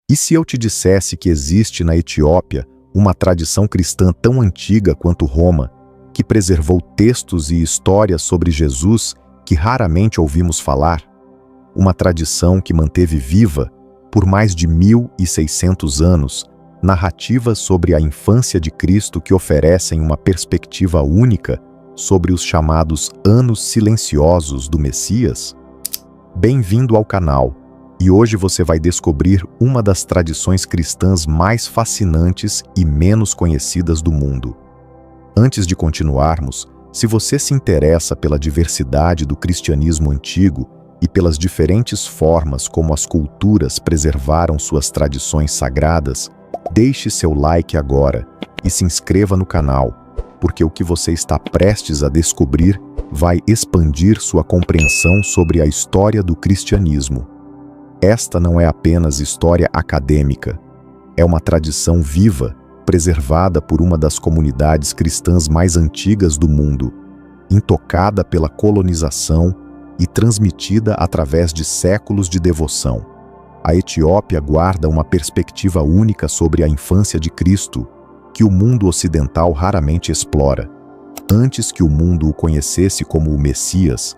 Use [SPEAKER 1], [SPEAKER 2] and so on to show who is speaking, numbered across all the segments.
[SPEAKER 1] E se eu te dissesse que existe na Etiópia uma tradição cristã tão antiga quanto Roma, que preservou textos e histórias sobre Jesus que raramente ouvimos falar? Uma tradição que manteve viva, por mais de 1.600 anos, narrativas sobre a infância de Cristo que oferecem uma perspectiva única sobre os chamados anos silenciosos do Messias? Bem-vindo ao canal, e hoje você vai descobrir uma das tradições cristãs mais fascinantes e menos conhecidas do mundo. Antes de continuarmos, se você se interessa pela diversidade do cristianismo antigo e pelas diferentes formas como as culturas preservaram suas tradições sagradas, deixe seu like agora e se inscreva no canal, porque o que você está prestes a descobrir vai expandir sua compreensão sobre a história do cristianismo. Esta não é apenas história acadêmica, é uma tradição viva, preservada por uma das comunidades cristãs mais antigas do mundo, intocada pela colonização e transmitida através de séculos de devoção. A Etiópia guarda uma perspectiva única sobre a infância de Cristo, que o mundo ocidental raramente explora. Antes que o mundo o conhecesse como o Messias,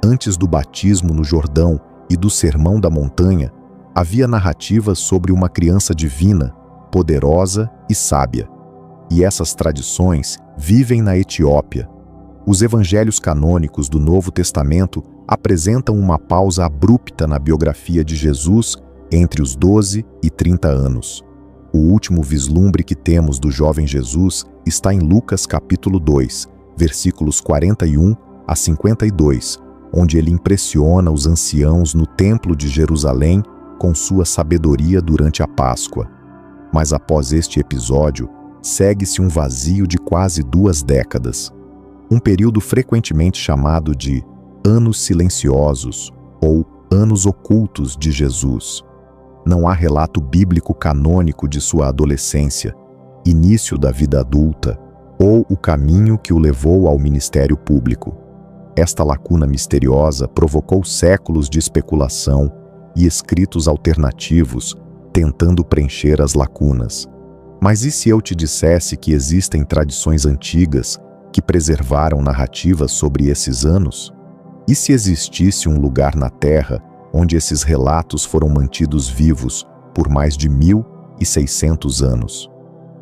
[SPEAKER 1] antes do batismo no Jordão e do Sermão da Montanha, havia narrativas sobre uma criança divina, poderosa e sábia. E essas tradições vivem na Etiópia. Os evangelhos canônicos do Novo Testamento apresentam uma pausa abrupta na biografia de Jesus entre os 12 e 30 anos. O último vislumbre que temos do jovem Jesus está em Lucas capítulo 2, versículos 41 a 52, onde ele impressiona os anciãos no Templo de Jerusalém com sua sabedoria durante a Páscoa. Mas após este episódio, segue-se um vazio de quase 2 décadas. Um período frequentemente chamado de Anos Silenciosos ou Anos Ocultos de Jesus. Não há relato bíblico canônico de sua adolescência, início da vida adulta ou o caminho que o levou ao ministério público. Esta lacuna misteriosa provocou séculos de especulação e escritos alternativos tentando preencher as lacunas. Mas e se eu te dissesse que existem tradições antigas que preservaram narrativas sobre esses anos? E se existisse um lugar na Terra onde esses relatos foram mantidos vivos por mais de 1.600 anos?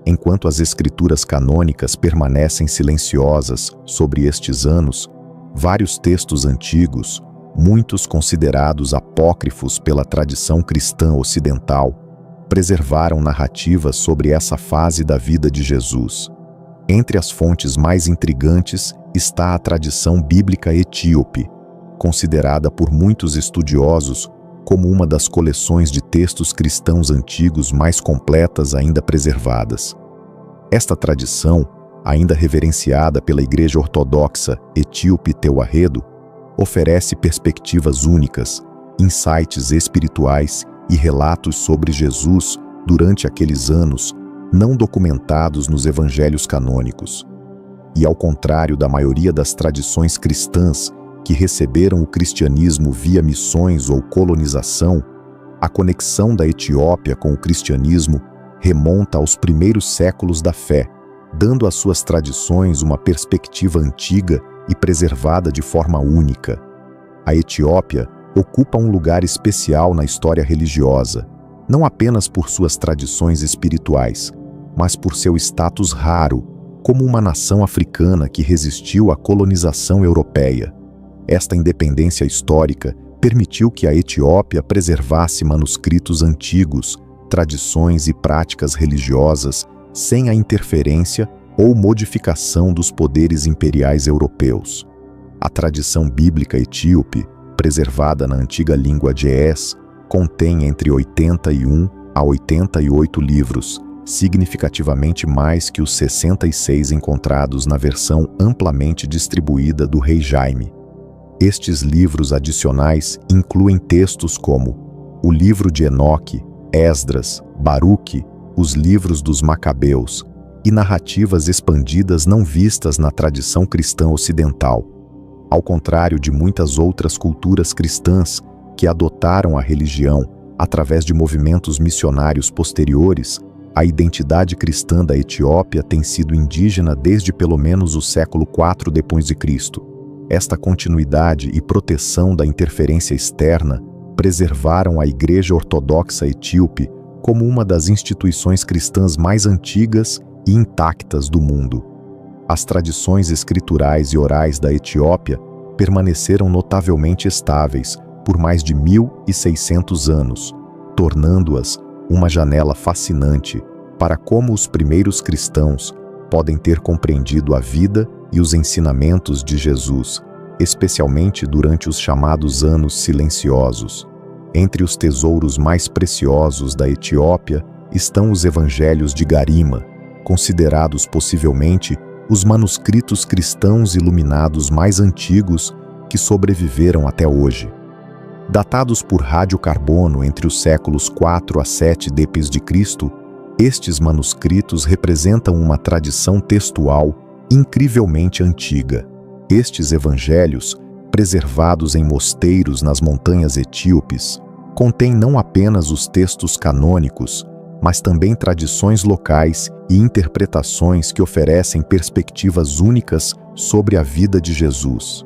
[SPEAKER 1] Enquanto as escrituras canônicas permanecem silenciosas sobre estes anos, vários textos antigos, muitos considerados apócrifos pela tradição cristã ocidental, preservaram narrativas sobre essa fase da vida de Jesus. Entre as fontes mais intrigantes está a tradição bíblica etíope, considerada por muitos estudiosos como uma das coleções de textos cristãos antigos mais completas ainda preservadas. Esta tradição, ainda reverenciada pela Igreja Ortodoxa Etíope Teuarredo, oferece perspectivas únicas, insights espirituais e relatos sobre Jesus durante aqueles anos não documentados nos evangelhos canônicos. E ao contrário da maioria das tradições cristãs que receberam o cristianismo via missões ou colonização, a conexão da Etiópia com o cristianismo remonta aos primeiros séculos da fé, dando às suas tradições uma perspectiva antiga e preservada de forma única. A Etiópia ocupa um lugar especial na história religiosa, não apenas por suas tradições espirituais, mas por seu status raro como uma nação africana que resistiu à colonização europeia. Esta independência histórica permitiu que a Etiópia preservasse manuscritos antigos, tradições e práticas religiosas sem a interferência ou modificação dos poderes imperiais europeus. A tradição bíblica etíope, preservada na antiga língua ge'ez, contém entre 81 a 88 livros, significativamente mais que os 66 encontrados na versão amplamente distribuída do Rei Jaime. Estes livros adicionais incluem textos como o livro de Enoque, Esdras, Baruque, os livros dos Macabeus e narrativas expandidas não vistas na tradição cristã ocidental. Ao contrário de muitas outras culturas cristãs que adotaram a religião Através de movimentos missionários posteriores, a identidade cristã da Etiópia tem sido indígena desde pelo menos o século IV d.C. Esta continuidade e proteção da interferência externa preservaram a Igreja Ortodoxa Etíope como uma das instituições cristãs mais antigas e intactas do mundo. As tradições escriturais e orais da Etiópia permaneceram notavelmente estáveis por mais de 1.600 anos, tornando-as uma janela fascinante para como os primeiros cristãos podem ter compreendido a vida e os ensinamentos de Jesus, especialmente durante os chamados anos silenciosos. Entre os tesouros mais preciosos da Etiópia estão os Evangelhos de Garima, considerados possivelmente os manuscritos cristãos iluminados mais antigos que sobreviveram até hoje. Datados por radiocarbono entre os séculos 4 a 7 d.C., estes manuscritos representam uma tradição textual incrivelmente antiga. Estes evangelhos, preservados em mosteiros nas montanhas etíopes, contêm não apenas os textos canônicos, mas também tradições locais e interpretações que oferecem perspectivas únicas sobre a vida de Jesus.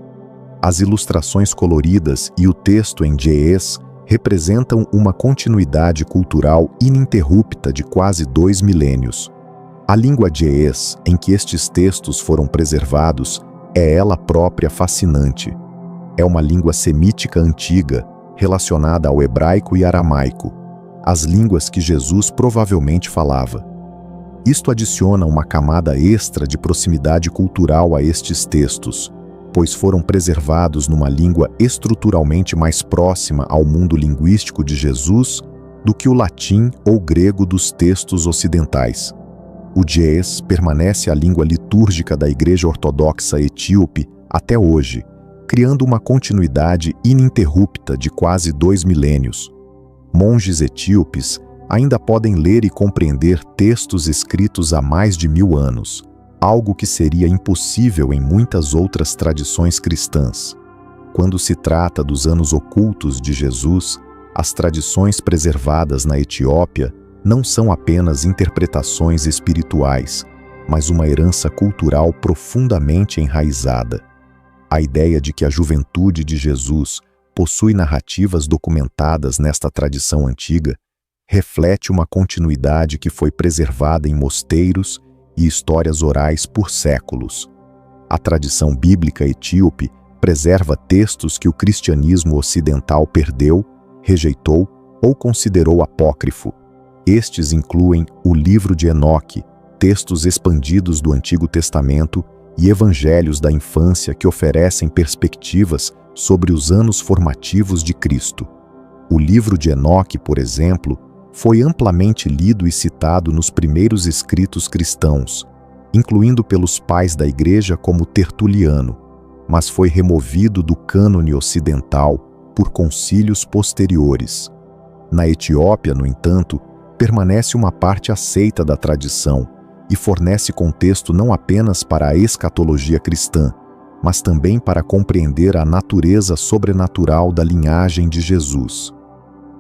[SPEAKER 1] As ilustrações coloridas e o texto em ge'ez representam uma continuidade cultural ininterrupta de quase 2 milênios. A língua ge'ez em que estes textos foram preservados é ela própria fascinante. É uma língua semítica antiga, relacionada ao hebraico e aramaico, as línguas que Jesus provavelmente falava. Isto adiciona uma camada extra de proximidade cultural a estes textos, pois foram preservados numa língua estruturalmente mais próxima ao mundo linguístico de Jesus do que o latim ou grego dos textos ocidentais. O ge'ez permanece a língua litúrgica da Igreja Ortodoxa Etíope até hoje, criando uma continuidade ininterrupta de quase 2 milênios. Monges etíopes ainda podem ler e compreender textos escritos há mais de 1000 anos, algo que seria impossível em muitas outras tradições cristãs. Quando se trata dos anos ocultos de Jesus, as tradições preservadas na Etiópia não são apenas interpretações espirituais, mas uma herança cultural profundamente enraizada. A ideia de que a juventude de Jesus possui narrativas documentadas nesta tradição antiga reflete uma continuidade que foi preservada em mosteiros e histórias orais por séculos. A tradição bíblica etíope preserva textos que o cristianismo ocidental perdeu, rejeitou ou considerou apócrifo. Estes incluem o livro de Enoque, textos expandidos do Antigo Testamento e evangelhos da infância que oferecem perspectivas sobre os anos formativos de Cristo. O livro de Enoque, por exemplo, foi amplamente lido e citado nos primeiros escritos cristãos, incluindo pelos pais da Igreja como Tertuliano, mas foi removido do cânone ocidental por concílios posteriores. Na Etiópia, no entanto, permanece uma parte aceita da tradição e fornece contexto não apenas para a escatologia cristã, mas também para compreender a natureza sobrenatural da linhagem de Jesus.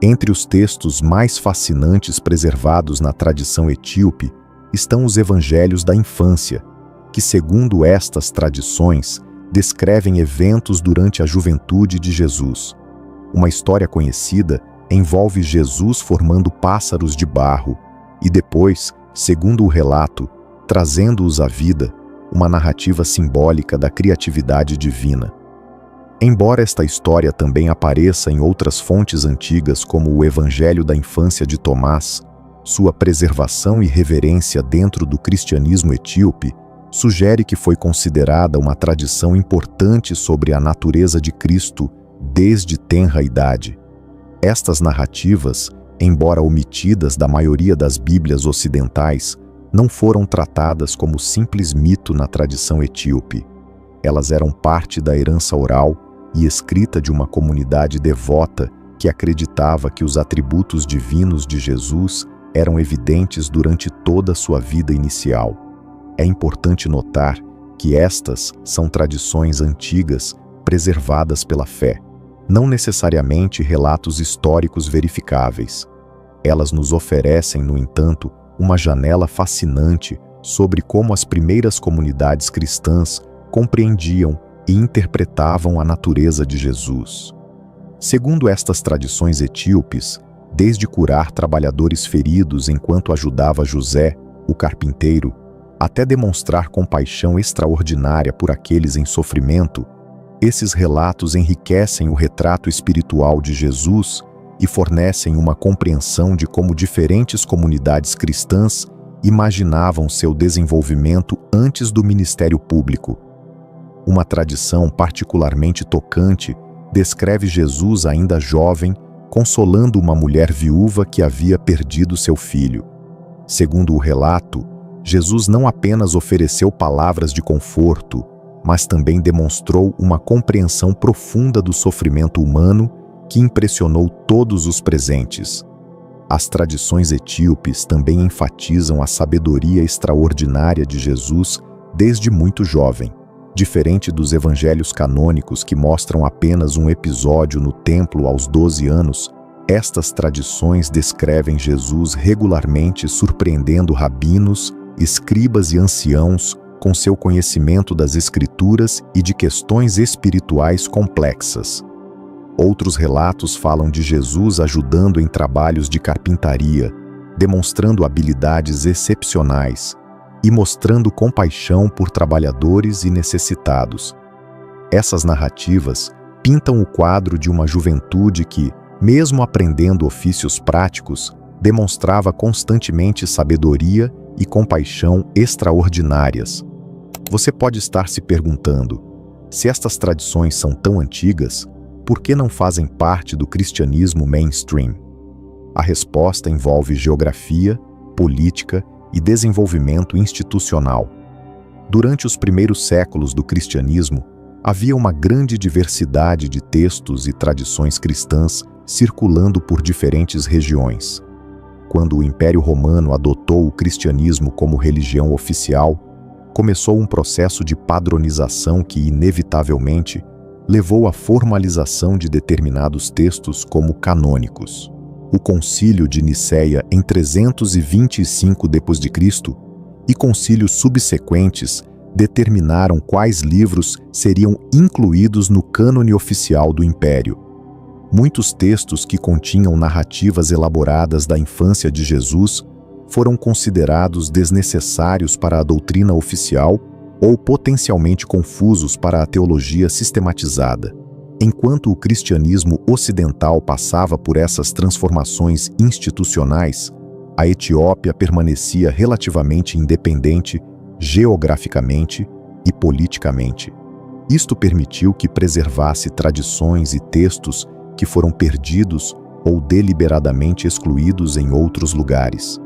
[SPEAKER 1] Entre os textos mais fascinantes preservados na tradição etíope estão os evangelhos da infância, que, segundo estas tradições, descrevem eventos durante a juventude de Jesus. Uma história conhecida envolve Jesus formando pássaros de barro e depois, segundo o relato, trazendo-os à vida, uma narrativa simbólica da criatividade divina. Embora esta história também apareça em outras fontes antigas como o Evangelho da Infância de Tomás, sua preservação e reverência dentro do cristianismo etíope sugere que foi considerada uma tradição importante sobre a natureza de Cristo desde tenra idade. Estas narrativas, embora omitidas da maioria das Bíblias ocidentais, não foram tratadas como simples mito na tradição etíope. Elas eram parte da herança oral e escrita de uma comunidade devota que acreditava que os atributos divinos de Jesus eram evidentes durante toda a sua vida inicial. É importante notar que estas são tradições antigas preservadas pela fé. não necessariamente relatos históricos verificáveis. Elas nos oferecem, no entanto, uma janela fascinante sobre como as primeiras comunidades cristãs compreendiam e interpretavam a natureza de Jesus. Segundo estas tradições etíopes, desde curar trabalhadores feridos enquanto ajudava José, o carpinteiro, até demonstrar compaixão extraordinária por aqueles em sofrimento, esses relatos enriquecem o retrato espiritual de Jesus e fornecem uma compreensão de como diferentes comunidades cristãs imaginavam seu desenvolvimento antes do ministério público. Uma tradição particularmente tocante descreve Jesus ainda jovem, consolando uma mulher viúva que havia perdido seu filho. Segundo o relato, Jesus não apenas ofereceu palavras de conforto, mas também demonstrou uma compreensão profunda do sofrimento humano que impressionou todos os presentes. As tradições etíopes também enfatizam a sabedoria extraordinária de Jesus desde muito jovem. Diferente dos evangelhos canônicos que mostram apenas um episódio no templo aos 12 anos, estas tradições descrevem Jesus regularmente surpreendendo rabinos, escribas e anciãos com seu conhecimento das Escrituras e de questões espirituais complexas. Outros relatos falam de Jesus ajudando em trabalhos de carpintaria, demonstrando habilidades excepcionais e mostrando compaixão por trabalhadores e necessitados. Essas narrativas pintam o quadro de uma juventude que, mesmo aprendendo ofícios práticos, demonstrava constantemente sabedoria e compaixão extraordinárias. Você pode estar se perguntando, se estas tradições são tão antigas, por que não fazem parte do cristianismo mainstream? A resposta envolve geografia, política e desenvolvimento institucional. Durante os primeiros séculos do cristianismo, havia uma grande diversidade de textos e tradições cristãs circulando por diferentes regiões. Quando o Império Romano adotou o cristianismo como religião oficial, começou um processo de padronização que, inevitavelmente, levou à formalização de determinados textos como canônicos. O Concílio de Nicéia em 325 d.C. e concílios subsequentes determinaram quais livros seriam incluídos no cânone oficial do Império. Muitos textos que continham narrativas elaboradas da infância de Jesus foram considerados desnecessários para a doutrina oficial ou potencialmente confusos para a teologia sistematizada. Enquanto o cristianismo ocidental passava por essas transformações institucionais, a Etiópia permanecia relativamente independente geograficamente e politicamente. Isto permitiu que preservasse tradições e textos que foram perdidos ou deliberadamente excluídos em outros lugares.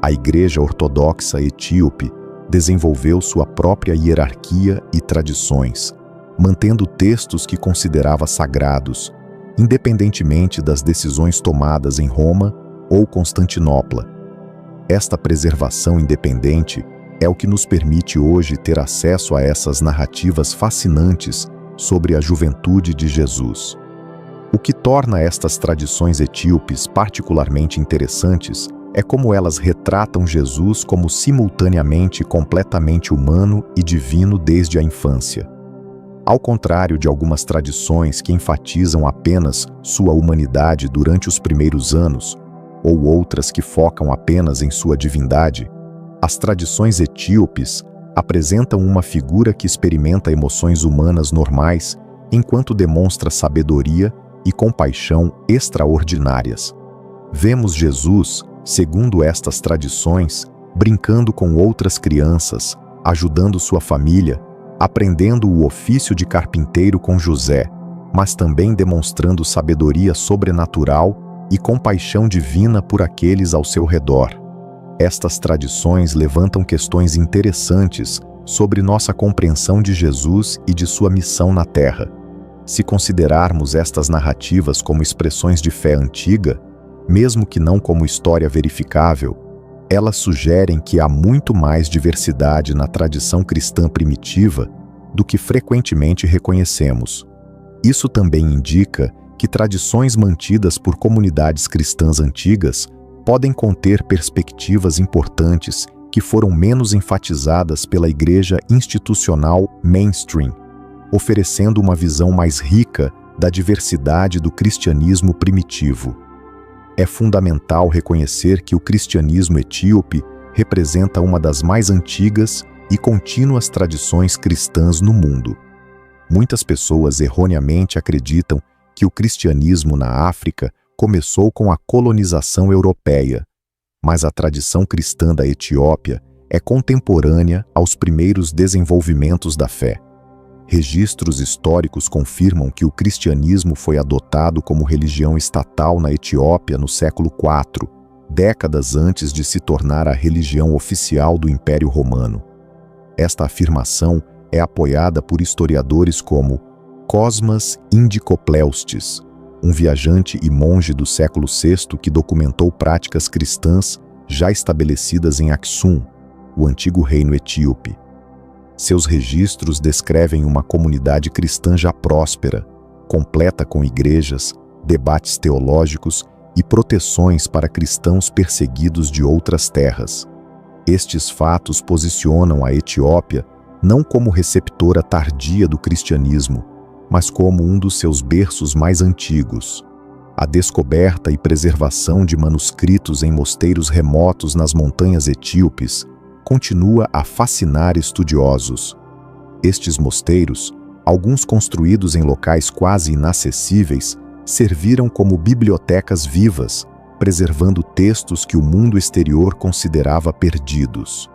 [SPEAKER 1] A Igreja Ortodoxa Etíope desenvolveu sua própria hierarquia e tradições, mantendo textos que considerava sagrados, independentemente das decisões tomadas em Roma ou Constantinopla. Esta preservação independente é o que nos permite hoje ter acesso a essas narrativas fascinantes sobre a juventude de Jesus. O que torna estas tradições etíopes particularmente interessantes é como elas retratam Jesus como simultaneamente completamente humano e divino desde a infância. Ao contrário de algumas tradições que enfatizam apenas sua humanidade durante os primeiros anos, ou outras que focam apenas em sua divindade, as tradições etíopes apresentam uma figura que experimenta emoções humanas normais enquanto demonstra sabedoria e compaixão extraordinárias. Vemos Jesus, segundo estas tradições, brincando com outras crianças, ajudando sua família, aprendendo o ofício de carpinteiro com José, mas também demonstrando sabedoria sobrenatural e compaixão divina por aqueles ao seu redor. Estas tradições levantam questões interessantes sobre nossa compreensão de Jesus e de sua missão na Terra. Se considerarmos estas narrativas como expressões de fé antiga, mesmo que não como história verificável, elas sugerem que há muito mais diversidade na tradição cristã primitiva do que frequentemente reconhecemos. Isso também indica que tradições mantidas por comunidades cristãs antigas podem conter perspectivas importantes que foram menos enfatizadas pela igreja institucional mainstream, oferecendo uma visão mais rica da diversidade do cristianismo primitivo. É fundamental reconhecer que o cristianismo etíope representa uma das mais antigas e contínuas tradições cristãs no mundo. Muitas pessoas erroneamente acreditam que o cristianismo na África começou com a colonização europeia, mas a tradição cristã da Etiópia é contemporânea aos primeiros desenvolvimentos da fé. Registros históricos confirmam que o cristianismo foi adotado como religião estatal na Etiópia no século IV, décadas antes de se tornar a religião oficial do Império Romano. Esta afirmação é apoiada por historiadores como Cosmas Indicopleustes, um viajante e monge do século VI que documentou práticas cristãs já estabelecidas em Aksum, o antigo reino etíope. Seus registros descrevem uma comunidade cristã já próspera, completa com igrejas, debates teológicos e proteções para cristãos perseguidos de outras terras. Estes fatos posicionam a Etiópia não como receptora tardia do cristianismo, mas como um dos seus berços mais antigos. A descoberta e preservação de manuscritos em mosteiros remotos nas montanhas etíopes continua a fascinar estudiosos. Estes mosteiros, alguns construídos em locais quase inacessíveis, serviram como bibliotecas vivas, preservando textos que o mundo exterior considerava perdidos.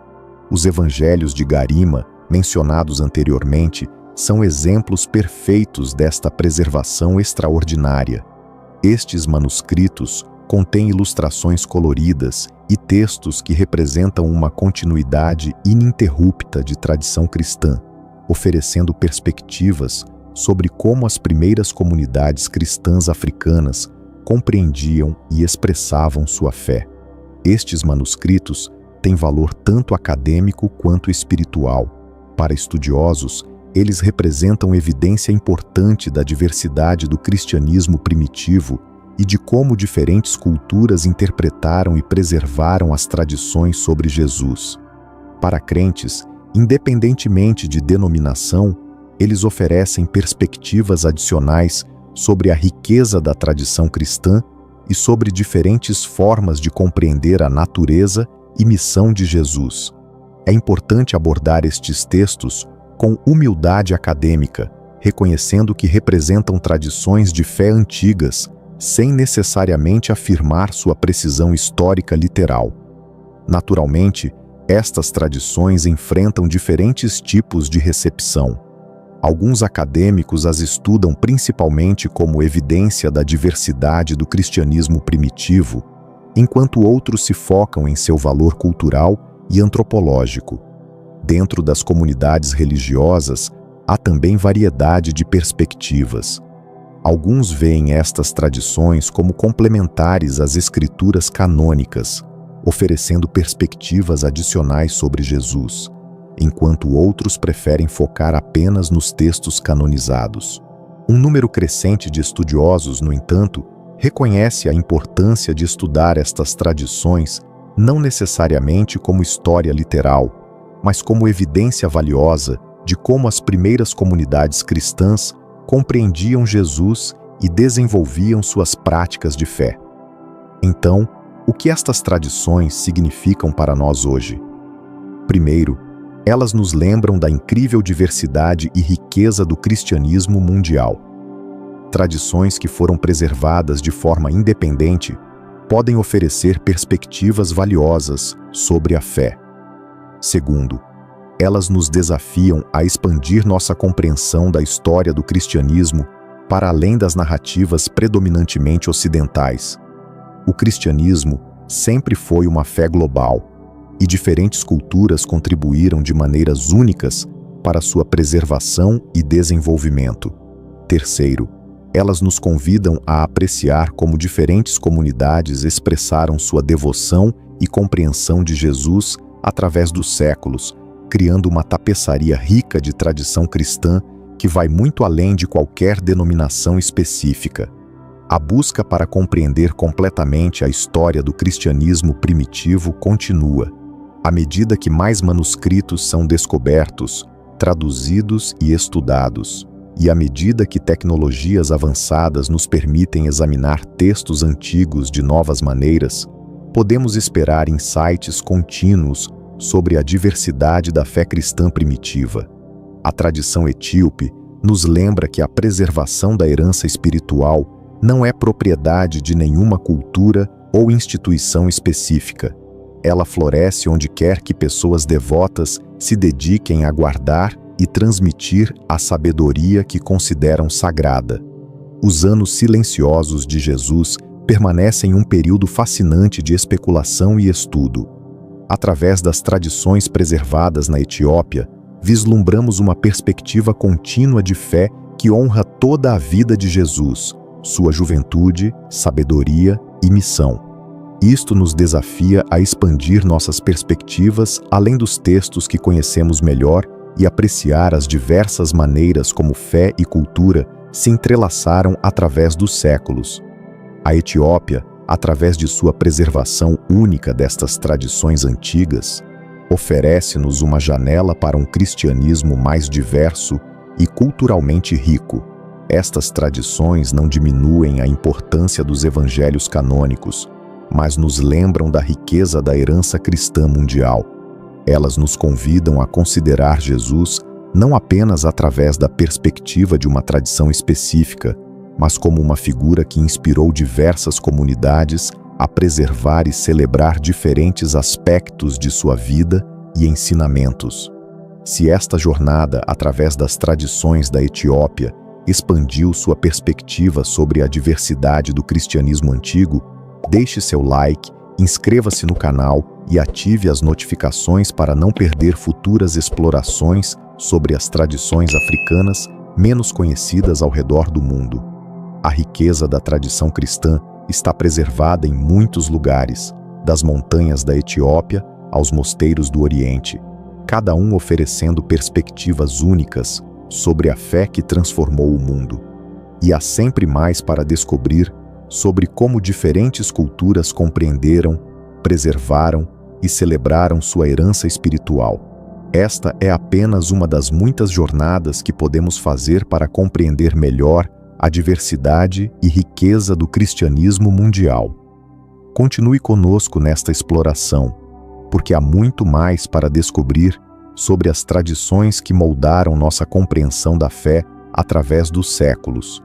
[SPEAKER 1] Os evangelhos de Garima, mencionados anteriormente, são exemplos perfeitos desta preservação extraordinária. Estes manuscritos contêm ilustrações coloridas e textos que representam uma continuidade ininterrupta de tradição cristã, oferecendo perspectivas sobre como as primeiras comunidades cristãs africanas compreendiam e expressavam sua fé. Estes manuscritos têm valor tanto acadêmico quanto espiritual. Para estudiosos, eles representam evidência importante da diversidade do cristianismo primitivo e de como diferentes culturas interpretaram e preservaram as tradições sobre Jesus. Para crentes, independentemente de denominação, eles oferecem perspectivas adicionais sobre a riqueza da tradição cristã e sobre diferentes formas de compreender a natureza e missão de Jesus. É importante abordar estes textos com humildade acadêmica, reconhecendo que representam tradições de fé antigas, sem necessariamente afirmar sua precisão histórica literal. Naturalmente, estas tradições enfrentam diferentes tipos de recepção. Alguns acadêmicos as estudam principalmente como evidência da diversidade do cristianismo primitivo, enquanto outros se focam em seu valor cultural e antropológico. Dentro das comunidades religiosas, há também variedade de perspectivas. Alguns veem estas tradições como complementares às escrituras canônicas, oferecendo perspectivas adicionais sobre Jesus, enquanto outros preferem focar apenas nos textos canonizados. Um número crescente de estudiosos, no entanto, reconhece a importância de estudar estas tradições não necessariamente como história literal, mas como evidência valiosa de como as primeiras comunidades cristãs compreendiam Jesus e desenvolviam suas práticas de fé. Então, o que estas tradições significam para nós hoje? Primeiro, elas nos lembram da incrível diversidade e riqueza do cristianismo mundial. Tradições que foram preservadas de forma independente podem oferecer perspectivas valiosas sobre a fé. Segundo, elas nos desafiam a expandir nossa compreensão da história do cristianismo para além das narrativas predominantemente ocidentais. O cristianismo sempre foi uma fé global, e diferentes culturas contribuíram de maneiras únicas para sua preservação e desenvolvimento. Terceiro, elas nos convidam a apreciar como diferentes comunidades expressaram sua devoção e compreensão de Jesus através dos séculos, criando uma tapeçaria rica de tradição cristã que vai muito além de qualquer denominação específica. A busca para compreender completamente a história do cristianismo primitivo continua. À medida que mais manuscritos são descobertos, traduzidos e estudados, e à medida que tecnologias avançadas nos permitem examinar textos antigos de novas maneiras, podemos esperar insights contínuos sobre a diversidade da fé cristã primitiva. A tradição etíope nos lembra que a preservação da herança espiritual não é propriedade de nenhuma cultura ou instituição específica. Ela floresce onde quer que pessoas devotas se dediquem a guardar e transmitir a sabedoria que consideram sagrada. Os anos silenciosos de Jesus permanecem um período fascinante de especulação e estudo. Através das tradições preservadas na Etiópia, vislumbramos uma perspectiva contínua de fé que honra toda a vida de Jesus, sua juventude, sabedoria e missão. Isto nos desafia a expandir nossas perspectivas além dos textos que conhecemos melhor e apreciar as diversas maneiras como fé e cultura se entrelaçaram através dos séculos. A Etiópia, através de sua preservação única destas tradições antigas, oferece-nos uma janela para um cristianismo mais diverso e culturalmente rico. Estas tradições não diminuem a importância dos evangelhos canônicos, mas nos lembram da riqueza da herança cristã mundial. Elas nos convidam a considerar Jesus não apenas através da perspectiva de uma tradição específica, mas como uma figura que inspirou diversas comunidades a preservar e celebrar diferentes aspectos de sua vida e ensinamentos. Se esta jornada, através das tradições da Etiópia, expandiu sua perspectiva sobre a diversidade do cristianismo antigo, deixe seu like, inscreva-se no canal e ative as notificações para não perder futuras explorações sobre as tradições africanas menos conhecidas ao redor do mundo. A riqueza da tradição cristã está preservada em muitos lugares, das montanhas da Etiópia aos mosteiros do Oriente, cada um oferecendo perspectivas únicas sobre a fé que transformou o mundo. E há sempre mais para descobrir sobre como diferentes culturas compreenderam, preservaram e celebraram sua herança espiritual. Esta é apenas uma das muitas jornadas que podemos fazer para compreender melhor a diversidade e riqueza do cristianismo mundial. Continue conosco nesta exploração, porque há muito mais para descobrir sobre as tradições que moldaram nossa compreensão da fé através dos séculos.